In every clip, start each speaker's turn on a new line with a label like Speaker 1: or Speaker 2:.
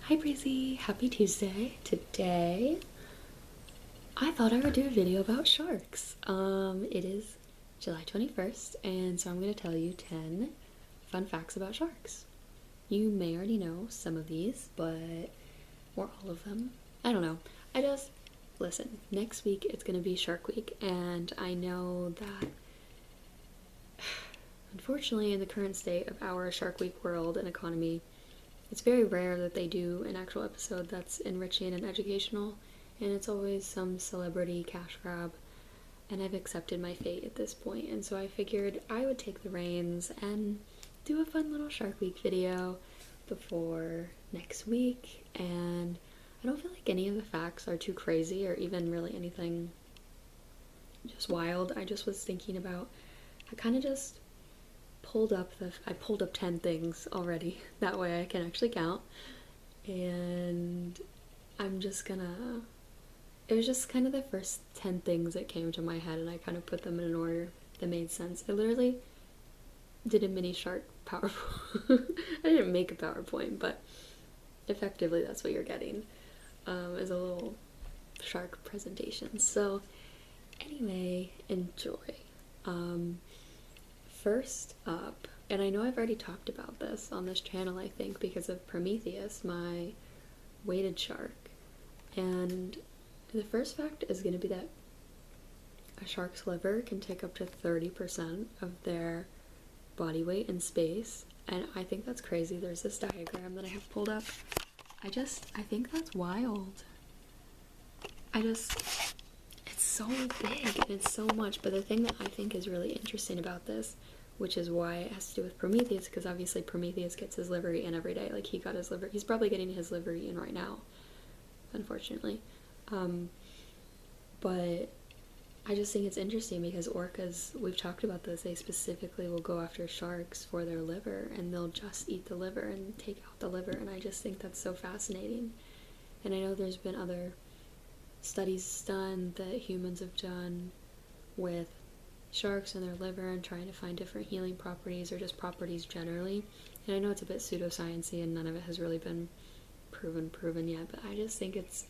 Speaker 1: Hi Breezy, happy Tuesday. Today I thought I would do a video about sharks. It is July 21st, and so I'm going to tell you 10 fun facts about sharks. You may already know some of these, but or all of them. I don't know. I just listen, next week it's going to be Shark Week, and I know that unfortunately in the current state of our Shark Week world and economy, it's very rare that they do an actual episode that's enriching and educational, and it's always some celebrity cash grab. And I've accepted my fate at this point, and so I figured I would take the reins and do a fun little Shark Week video before next week. And I don't feel like any of the facts are too crazy or even really anything just wild. I just was thinking about, I kind of just I pulled up 10 things already. That way I can actually count. And I'm just gonna, it was just kind of the first 10 things that came to my head, and I kind of put them in an order that made sense. I literally did a mini shark PowerPoint. I didn't make a PowerPoint, but effectively that's what you're getting, is a little shark presentation. So anyway, enjoy. First up, and I know I've already talked about this on this channel, I think, because of Prometheus, my weighted shark. And the first fact is going to be that a shark's liver can take up to 30% of their body weight in space. And I think that's crazy. There's this diagram that I have pulled up. I think that's wild. It's so big and it's so much. But the thing that I think is really interesting about this, which is why it has to do with Prometheus, because obviously Prometheus gets his liver eaten every day. Like, he got his liver, he's probably getting his liver eaten right now, unfortunately. But I just think it's interesting because orcas, we've talked about this, they specifically will go after sharks for their liver, and they'll just eat the liver and take out the liver, and I just think that's so fascinating. And I know there's been other studies done that humans have done with sharks and their liver and trying to find different healing properties or just properties generally. And I know it's a bit pseudoscience-y and none of it has really been proven yet, but I just think it's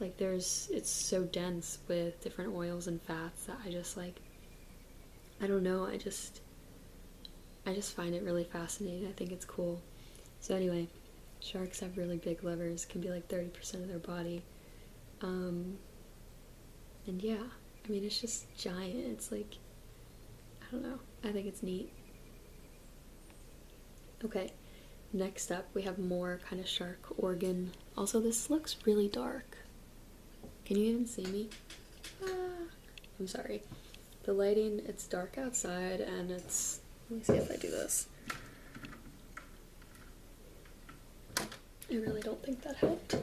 Speaker 1: like it's so dense with different oils and fats that I just like, I don't know, I just find it really fascinating. I think it's cool. So anyway, sharks have really big livers, can be like 30% of their body. And yeah, I mean, it's just giant. It's like, I don't know. I think it's neat. Okay, next up we have more kind of shark organ. Also, this looks really dark. Can you even see me? I'm sorry. The lighting, it's dark outside and it's, let me see if I do this. I really don't think that helped.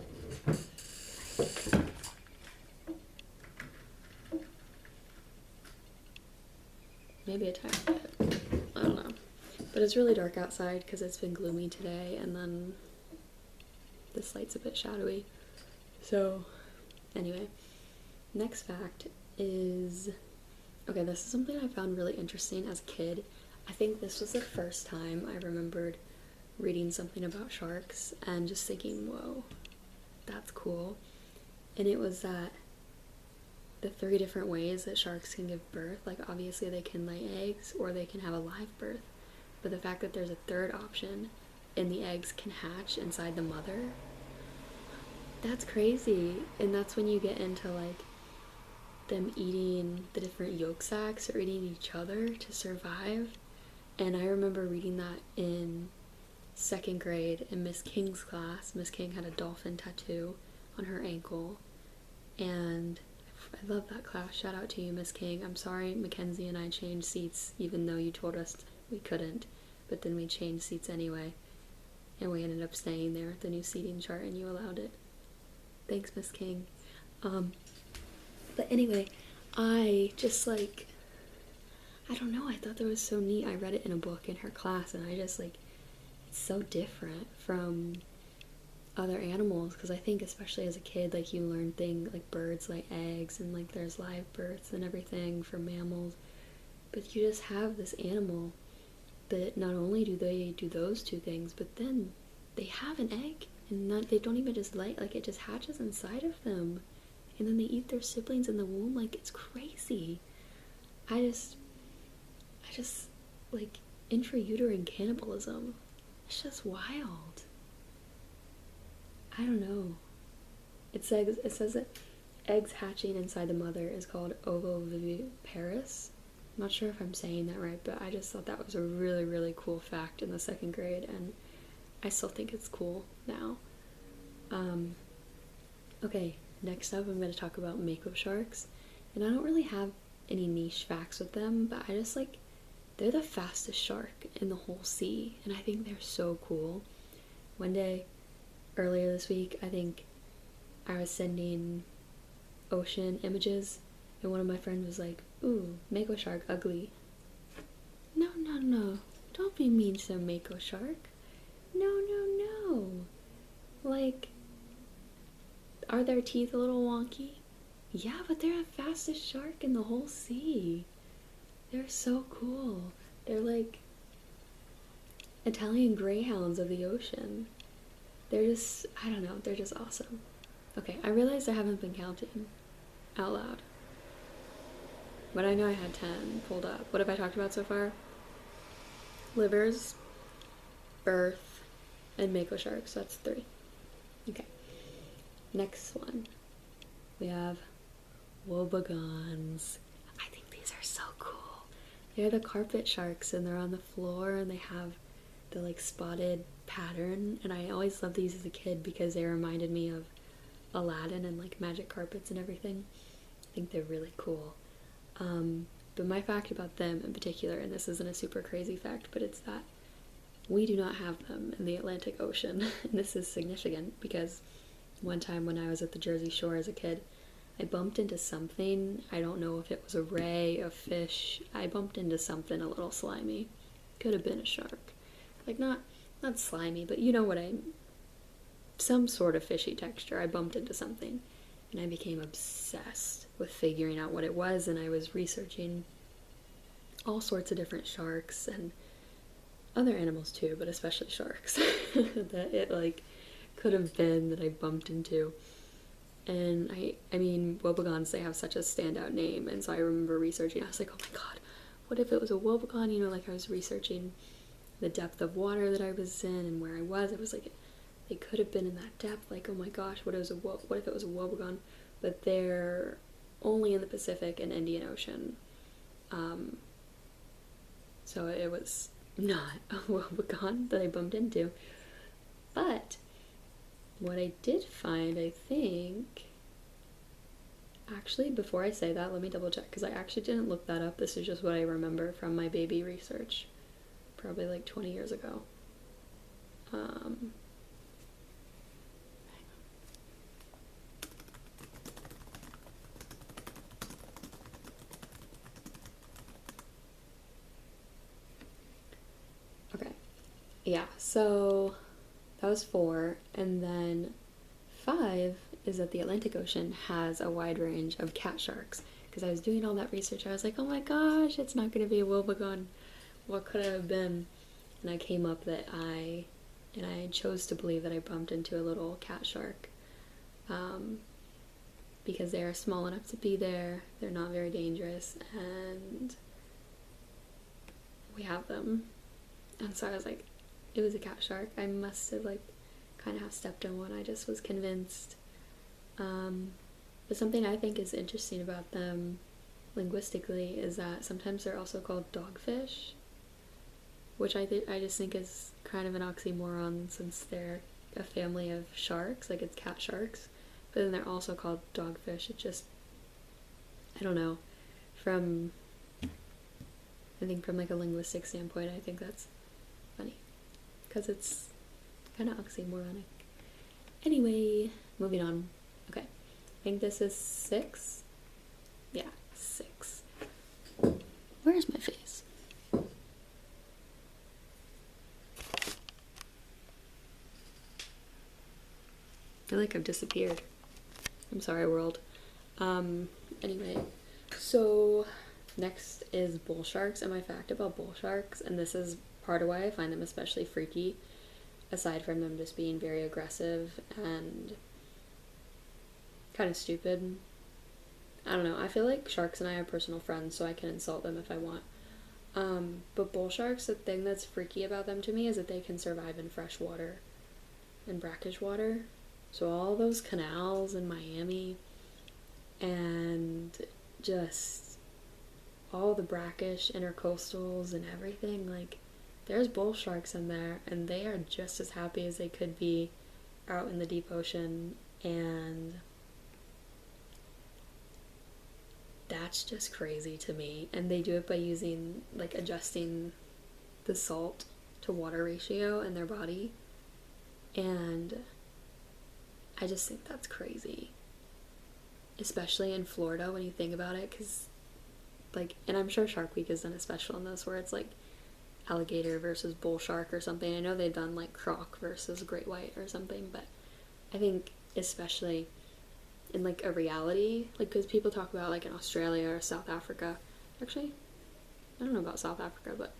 Speaker 1: Maybe a tiny bit. I don't know. But it's really dark outside because it's been gloomy today, and then this light's a bit shadowy. So, anyway, next fact is, okay, this is something I found really interesting as a kid. I think this was the first time I remembered reading something about sharks and just thinking, whoa, that's cool. And it was that the 3 different ways that sharks can give birth, like obviously they can lay eggs or they can have a live birth, but the fact that there's a third option and the eggs can hatch inside the mother, that's crazy. And that's when you get into like them eating the different yolk sacs or eating each other to survive. And I remember reading that in 2nd grade in Miss King's class. Miss King had a dolphin tattoo on her ankle, and I love that class. Shout out to you, Miss King. I'm sorry Mackenzie and I changed seats even though you told us we couldn't, but then we changed seats anyway, and we ended up staying there at the new seating chart and you allowed it. Thanks, Miss King. But anyway, I just like, I don't know, I thought that was so neat. I read it in a book in her class, and I just like, it's so different from other animals, because I think especially as a kid, like, you learn things like birds lay eggs and like there's live births and everything for mammals, but you just have this animal that not only do they do those 2 things, but then they have an egg And not, they don't even just like it just hatches inside of them. And then they eat their siblings in the womb. Like, it's crazy. I just, like, intrauterine cannibalism. It's just wild. I don't know. It says that eggs hatching inside the mother is called ovoviviparous. I'm not sure if I'm saying that right, but I just thought that was a really, really cool fact in the 2nd grade, and I still think it's cool now. Okay, next up I'm going to talk about mako sharks, and I don't really have any niche facts with them, but I just like, they're the fastest shark in the whole sea, and I think they're so cool. One day, earlier this week, I think I was sending ocean images, and one of my friends was like, ooh, mako shark ugly. No, no, no, don't be mean to a mako shark. No, no, no. Like, are their teeth a little wonky? Yeah, but they're the fastest shark in the whole sea. They're so cool. They're like Italian greyhounds of the ocean. They're just, I don't know, they're just awesome. Okay, I realized I haven't been counting out loud. But I know I had 10 pulled up. What have I talked about so far? Livers, birth, and mako sharks. That's 3. Okay. Next one. We have wobegons. I think these are so cool. They're the carpet sharks, and they're on the floor, and they have the like spotted pattern, and I always loved these as a kid because they reminded me of Aladdin and like magic carpets and everything. I think they're really cool. But my fact about them in particular, and this isn't a super crazy fact, but it's that we do not have them in the Atlantic Ocean. And this is significant because one time when I was at the Jersey Shore as a kid, I bumped into something. I don't know if it was a ray, a fish. I bumped into something a little slimy. Could have been a shark. Like, not slimy, but you know what I mean. Some sort of fishy texture. I bumped into something, and I became obsessed with figuring out what it was, and I was researching all sorts of different sharks and other animals too, but especially sharks that it like could have been that I bumped into. And I mean, wobegons, they have such a standout name, and so I remember researching. I was like, oh my god, what if it was a wobegon? You know, like I was researching the depth of water that I was in and where I was. It was like they could have been in that depth. Like, oh my gosh, what if it was a wobegon? But they're only in the Pacific and Indian Ocean. So it was not a wobegon that I bumped into. But what I did find, I think, actually, before I say that, let me double check, because I actually didn't look that up. This is just what I remember from my baby research, probably like 20 years ago. Okay, yeah, so that was 4, and then 5 is that the Atlantic Ocean has a wide range of cat sharks. Because I was doing all that research, I was like, oh my gosh, it's not going to be a wobegon. What could it have been? And I came up that I chose to believe that I bumped into a little cat shark. Because they are small enough to be there, they're not very dangerous, and we have them. And so I was like, it was a cat shark. I must have like kind of have stepped on one. I just was convinced. But something I think is interesting about them linguistically is that sometimes they're also called dogfish, which I just think is kind of an oxymoron since they're a family of sharks, like it's cat sharks, but then they're also called dogfish. It just, I don't know, I think from like a linguistic standpoint, I think that's funny, because it's kind of oxymoronic. Anyway, moving on. Okay, I think this is 6. Yeah, 6. Where's my face? I feel like I've disappeared. I'm sorry, world. Anyway, so next is bull sharks, and my fact about bull sharks, and this is part of why I find them especially freaky. aside from them just being very aggressive and kind of stupid. I don't know, I feel like sharks and I are personal friends, so I can insult them if I want. But bull sharks, the thing that's freaky about them to me is that they can survive in fresh water and brackish water. So all those canals in Miami and just all the brackish intercoastals and everything, like, there's bull sharks in there, and they are just as happy as they could be out in the deep ocean, and that's just crazy to me. And they do it by using, like, adjusting the salt to water ratio in their body, and I just think that's crazy, especially in Florida when you think about it, because, like, and I'm sure Shark Week has done a special on this where it's like alligator versus bull shark or something. I know they've done like croc versus great white or something, but I think especially in like a reality, like, because people talk about like in Australia or South Africa. Actually, I don't know about South Africa, but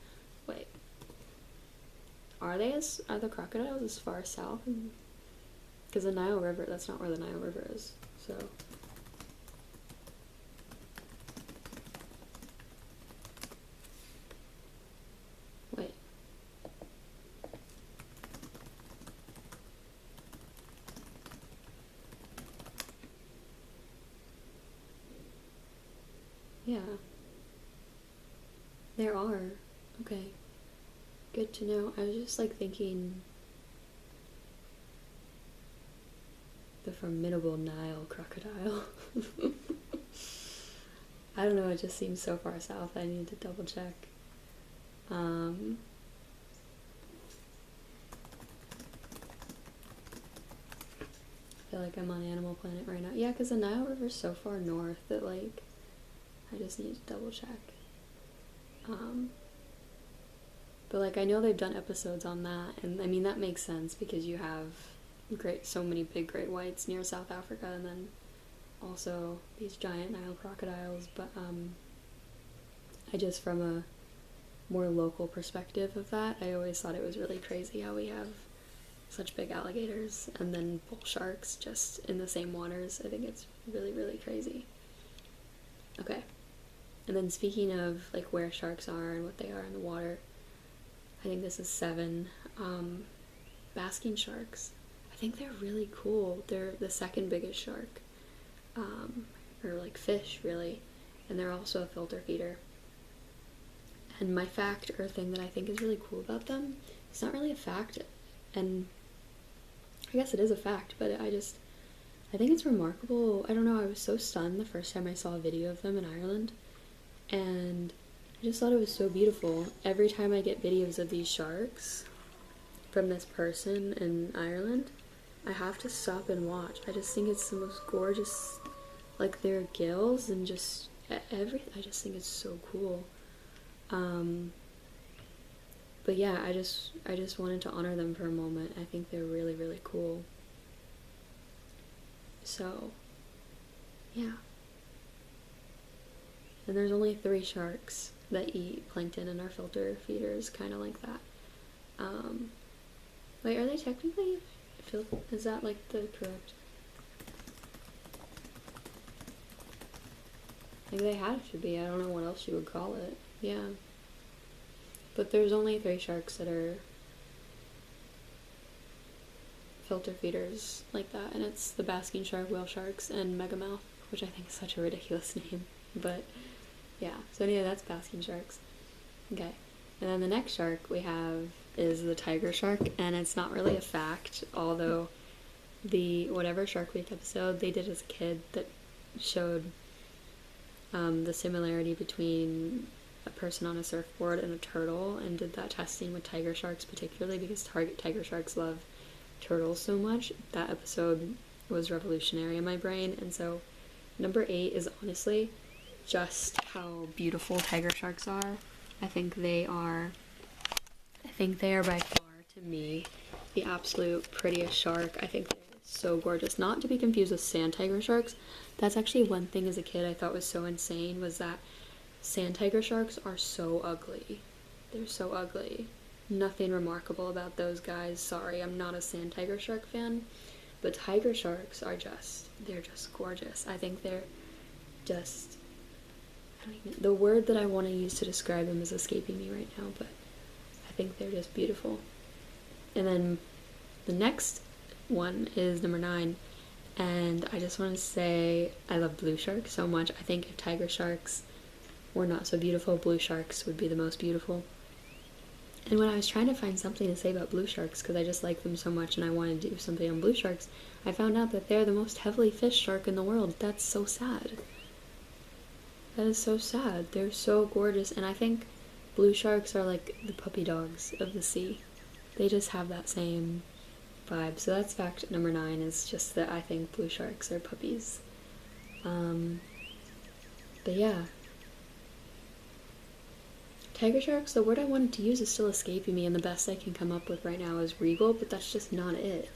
Speaker 1: wait, are the crocodiles as far south? Because the Nile River, that's not where the Nile River is, so. Wait. Yeah. There are. Okay. Good to know. I was just like thinking the formidable Nile crocodile. I don't know, it just seems so far south. I need to double check. I feel like I'm on Animal Planet right now. Yeah, because the Nile River's so far north that, like, I just need to double check. But, like, I know they've done episodes on that, and I mean, that makes sense because you have so many big great whites near South Africa, and then also these giant Nile crocodiles. But I just, from a more local perspective of that, I always thought it was really crazy how we have such big alligators and then bull sharks just in the same waters. I think it's really, really crazy. Okay, and then speaking of like where sharks are and what they are in the water, I think this is 7. Basking sharks. I think they're really cool. They're the second biggest shark, or like fish, really, and they're also a filter feeder. And my fact, or thing that I think is really cool about them, it's not really a fact, and I guess it is a fact, but I think it's remarkable. I don't know, I was so stunned the first time I saw a video of them in Ireland, and I just thought it was so beautiful. Every time I get videos of these sharks from this person in Ireland, I have to stop and watch. I just think it's the most gorgeous, like their gills and just everything. I just think it's so cool. But yeah, I just wanted to honor them for a moment. I think they're really, really cool. So, yeah. And there's only 3 sharks that eat plankton and are filter feeders, kind of like that. Wait, are they technically is that like the correct? Like, they have to be. I don't know what else you would call it. Yeah. But there's only 3 sharks that are filter feeders like that, and it's the basking shark, whale sharks, and megamouth, which I think is such a ridiculous name. But yeah, so anyway, that's basking sharks. Okay, and then the next shark we have is the tiger shark, and it's not really a fact, although the whatever Shark Week episode they did as a kid that showed the similarity between a person on a surfboard and a turtle, and did that testing with tiger sharks particularly because tiger sharks love turtles so much. That episode was revolutionary in my brain, and so number 8 is honestly just how beautiful tiger sharks are. I think they are by far, to me, the absolute prettiest shark. I think they're so gorgeous. Not to be confused with sand tiger sharks. That's actually one thing as a kid I thought was so insane, was that sand tiger sharks are so ugly. They're so ugly. nothing remarkable about those guys. Sorry, I'm not a sand tiger shark fan, but tiger sharks are they're just gorgeous. I think they're just, the word that I want to use to describe them is escaping me right now, but I think they're just beautiful. And then the next one is number 9, and I just want to say I love blue sharks so much. I think if tiger sharks were not so beautiful, blue sharks would be the most beautiful. And when I was trying to find something to say about blue sharks, because I just like them so much and I wanted to do something on blue sharks, I found out that they're the most heavily fished shark in the world. That's so sad. That is so sad. They're so gorgeous, and I think blue sharks are like the puppy dogs of the sea. They just have that same vibe. So that's fact number 9, is just that I think blue sharks are puppies. But yeah. Tiger sharks, the word I wanted to use is still escaping me, and the best I can come up with right now is regal, but that's just not it.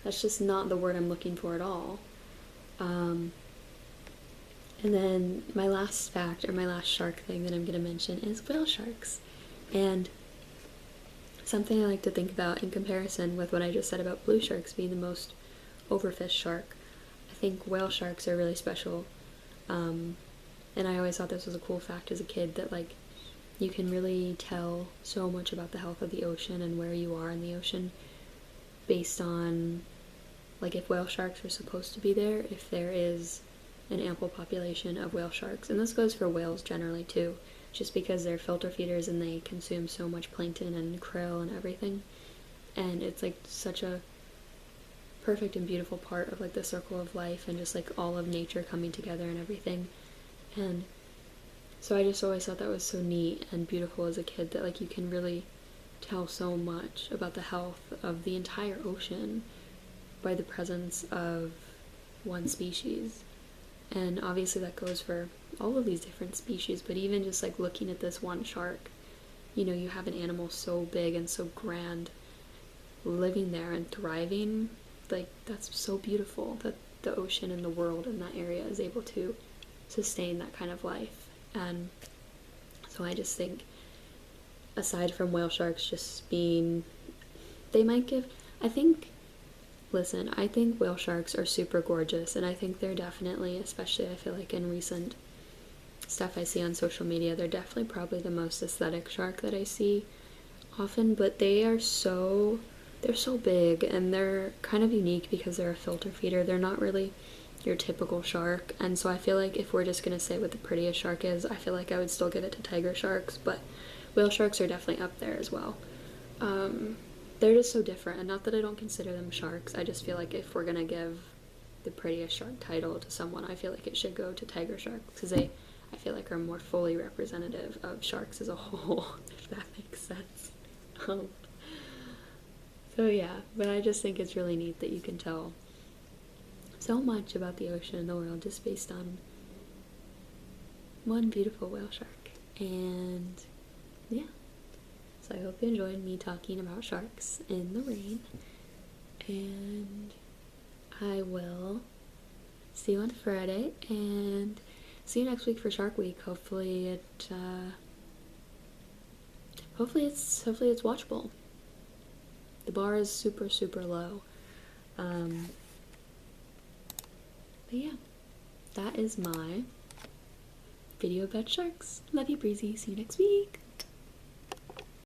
Speaker 1: That's just not the word I'm looking for at all. And then my last fact, or my last shark thing that I'm going to mention, is whale sharks. And something I like to think about in comparison with what I just said about blue sharks being the most overfished shark, I think whale sharks are really special. And I always thought this was a cool fact as a kid, that like you can really tell so much about the health of the ocean and where you are in the ocean based on like if whale sharks are supposed to be there, if there is an ample population of whale sharks. And this goes for whales generally too, just because they're filter feeders and they consume so much plankton and krill and everything. And it's like such a perfect and beautiful part of like the circle of life and just like all of nature coming together and everything. And so I just always thought that was so neat and beautiful as a kid, that like you can really tell so much about the health of the entire ocean by the presence of one species. And obviously that goes for all of these different species, but even just like looking at this one shark, you know, you have an animal so big and so grand living there and thriving. Like that's so beautiful that the ocean and the world in that area is able to sustain that kind of life. And so I just think, aside from whale sharks just being, they might give, I think whale sharks are super gorgeous, and I think they're definitely, especially I feel like in recent stuff I see on social media, they're definitely probably the most aesthetic shark that I see often, but they're so big, and they're kind of unique because they're a filter feeder. They're not really your typical shark, and so I feel like if we're just gonna say what the prettiest shark is, I feel like I would still give it to tiger sharks, but whale sharks are definitely up there as well. They're just so different, and not that I don't consider them sharks, I just feel like if we're gonna give the prettiest shark title to someone, I feel like it should go to tiger sharks, because I feel like are more fully representative of sharks as a whole, if that makes sense. So yeah, but I just think it's really neat that you can tell so much about the ocean and the world just based on one beautiful whale shark. And yeah, so I hope you enjoyed me talking about sharks in the rain, and I will see you on Friday and see you next week for Shark Week. Hopefully it's watchable. The bar is super, super low. But yeah, that is my video about sharks. Love you, Breezy. See you next week.